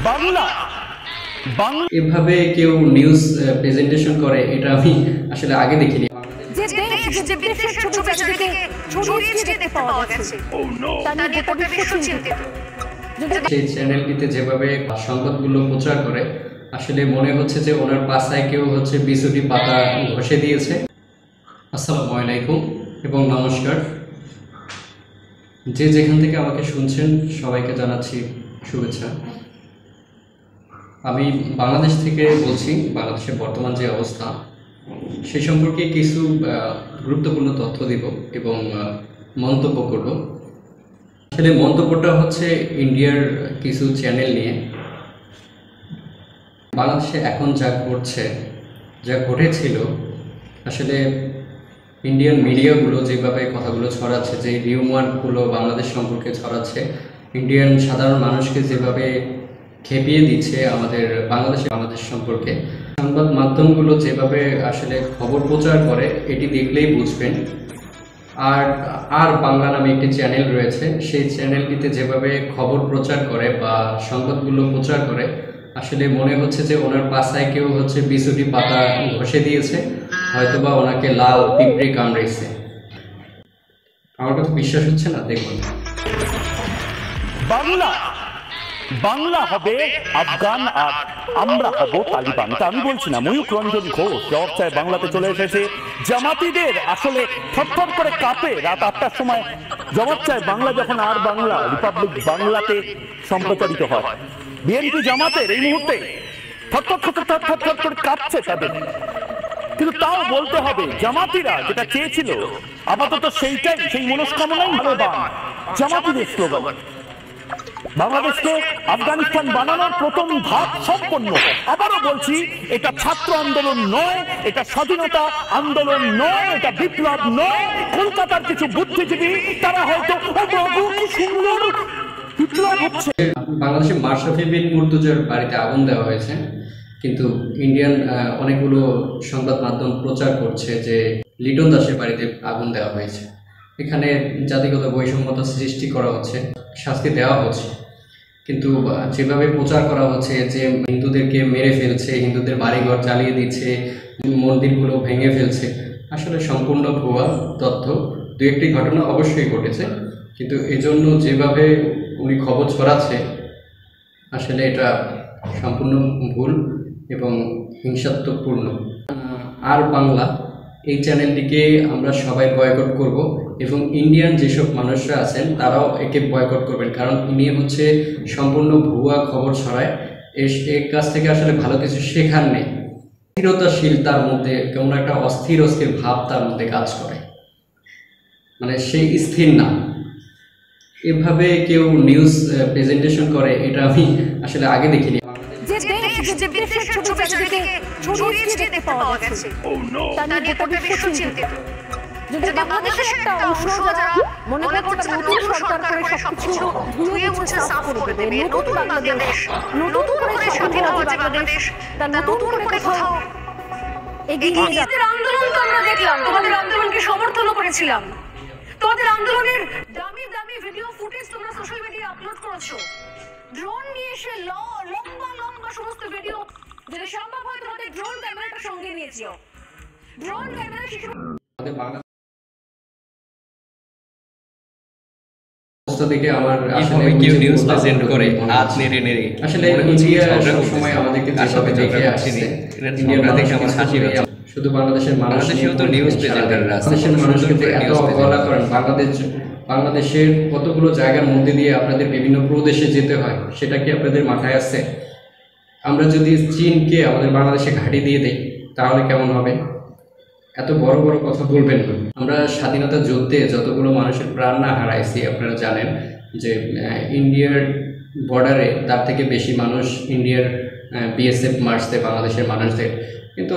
বাংলা বাংলা এভাবে কেউ news presentation করে এটা আমি আসলে আগে দেখিনি। সেই চ্যানেলটিতে যেভাবে সংবাদগুলো প্রচার করে আসলে মনে হচ্ছে যে ওনার পাশায় কেউ বিছুটি পাতা ঘষে দিয়েছে। আসসালামু আলাইকুম এবং নমস্কার। যে যেখান থেকে আমাকে শুনছেন সবাইকে জানাচ্ছি শুভেচ্ছা। আমি বাংলাদেশ থেকে বলছি। বাংলাদেশের বর্তমান যে অবস্থা সেই সম্পর্কে কিছু গুরুত্বপূর্ণ তথ্য দিব এবং মন্তব্য করব। আসলে মন্তব্যটা ইন্ডিয়ার কিছু চ্যানেল নিয়ে। বাংলাদেশে এখন যা ঘটছে, যা ঘটেছিল, আসলে ইন্ডিয়ান মিডিয়াগুলো যেভাবে কথাগুলো ছড়াচ্ছে, যে রিউমারগুলো বাংলাদেশ সম্পর্কে ছড়াচ্ছে, ইন্ডিয়ান সাধারণ মানুষকে যেভাবে খেপিয়ে দিচ্ছে আমাদের বাংলাদেশ সম্পর্কে, সংবাদ মাধ্যমগুলো যেভাবে আসলে খবর প্রচার করে এটি দেখলেই বুঝবেন। আর বাংলা নামে একটি চ্যানেল রয়েছে, সেই চ্যানেলটিতে যেভাবে খবর প্রচার করে বা সংবাদগুলো প্রচার করে আসলে মনে হচ্ছে যে ওনার পাশায় কেউ বিছুটি পাতা ঘষে দিয়েছে, হয়তোবা ওনাকে লাল পিঁপড়ে কামড়েছে। আমার কথা বিশ্বাস হচ্ছে না? দেখুন, বাংলা বাংলা হবে আফগান আর আমরা হব তালিবান। তা আমি বলছি না। ময়ূক রঞ্জন ঘোষ জবাব চায় বাংলাতে চলে এসেছে। জামাতিদের আসলে থরথর করে কাঁপে রাত 8টার সময় জবাব চায় বাংলা যখন আর বাংলা রিপাবলিক বাংলাতে সম্প্রচারিত হয়। বিএনপি জামাতের এই মুহূর্তে থরথর করে কাঁপছে তাদের। কিন্তু তাও বলতে হবে জামাতিরা যেটা চেয়েছিল আপাতত সেইটাই, সেই মনস্কামনাই জামাতিদের স্লোগান। বাংলাদেশকে আফগানিস্তান বানানোর প্রথম ধাপ সম্পন্ন। আবারও বলছি, এটা ছাত্র আন্দোলন নয়, এটা স্বাধীনতা আন্দোলন নয়, এটা বিপ্লব নয়। কলকাতার কিছু বুদ্ধিজীবী তারা হয়তো কি সুন্দর বিপ্লব হচ্ছে। বাংলাদেশে মাশরাফি বিন মুর্তজার বাড়িতে আগুন দেওয়া হয়েছে, কিন্তু ইন্ডিয়ান অনেকগুলো সংবাদ মাধ্যম প্রচার করছে যে লিটন দাসের বাড়িতে আগুন দেওয়া হয়েছে। এখানে জাতিগত বৈষম্যতা সৃষ্টি করা হচ্ছে, শাস্তি দেওয়া হচ্ছে, কিন্তু যেভাবে প্রচার করা হচ্ছে যে হিন্দুদেরকে মেরে ফেলছে, হিন্দুদের বাড়িঘর জ্বালিয়ে দিচ্ছে, মন্দিরগুলো ভেঙে ফেলছে, আসলে সম্পূর্ণ ভুয়া তথ্য। দু একটি ঘটনা অবশ্যই ঘটেছে, কিন্তু এজন্য যেভাবে উনি খবর ছড়াচ্ছে আসলে এটা সম্পূর্ণ ভুল এবং হিংসাত্মকপূর্ণ। আর বাংলা এই চ্যানেলটিকে আমরা সবাই বয়কট করব এবং ইন্ডিয়ান যেসব মানুষরা আছেন তারাও একে বয়কট করবেন, কারণ ইনি সম্পূর্ণ ভুয়া খবর ছড়ায়। এর কাছ থেকে আসলে ভালো কিছু শেখার নেই। স্থিরতাশীল, তার মধ্যে কেমন একটা অস্থির ভাব তার মধ্যে কাজ করে, মানে সেই স্থির না। এভাবে কেউ নিউজ প্রেজেন্টেশন করে এটা আমি আসলে আগে দেখিনি। আন্দোলনকে সমর্থন করেছিলাম। তোমাদের আন্দোলনের দামি দামি ভিডিও ফুটেজ তোমরা সোশ্যাল মিডিয়ায় আপলোড করেছো। ড্রোন নিয়ে এসে লম্বা সমস্ত ভিডিও, যেটা সম্ভব হয় তোমাদের ড্রোন ক্যামেরাটা সঙ্গে নিয়েছো। ড্রোন ক্যামেরা থেকে আমার আসলে কেউ নিউজ প্রেজেন্ট করে হাত নেড়ে আসলে ইন্ডিয়া সব সময় আমাদেরকে যেভাবে দেখে আসছে, ইন্ডিয়ার দেখে আমার হাসি পাচ্ছে। শুধু বাংলাদেশের মানুষেও তো নিউজ প্রেজেন্টাররা বাংলাদেশের মানুষকে এত অবহেলা করেন। বাংলাদেশের কতগুলো জায়গার মধ্যে দিয়ে আপনাদের বিভিন্ন প্রদেশে যেতে হয়, সেটা কি আপনাদের মাথায় আছে? আমরা যদি চীনকে আমাদের বাংলাদেশে ঘাঁটি দিয়ে দেই তাহলে কেমন হবে? এত বড় বড় কথা বলবেন না। আমরা স্বাধীনতা যুদ্ধে যতগুলো মানুষের প্রাণ না হারাইছি আপনারা জানেন যে ইন্ডিয়ার বর্ডারে তার থেকে বেশি মানুষ ইন্ডিয়ার বিএসএফ মারছে বাংলাদেশের মানুষদের। কিন্তু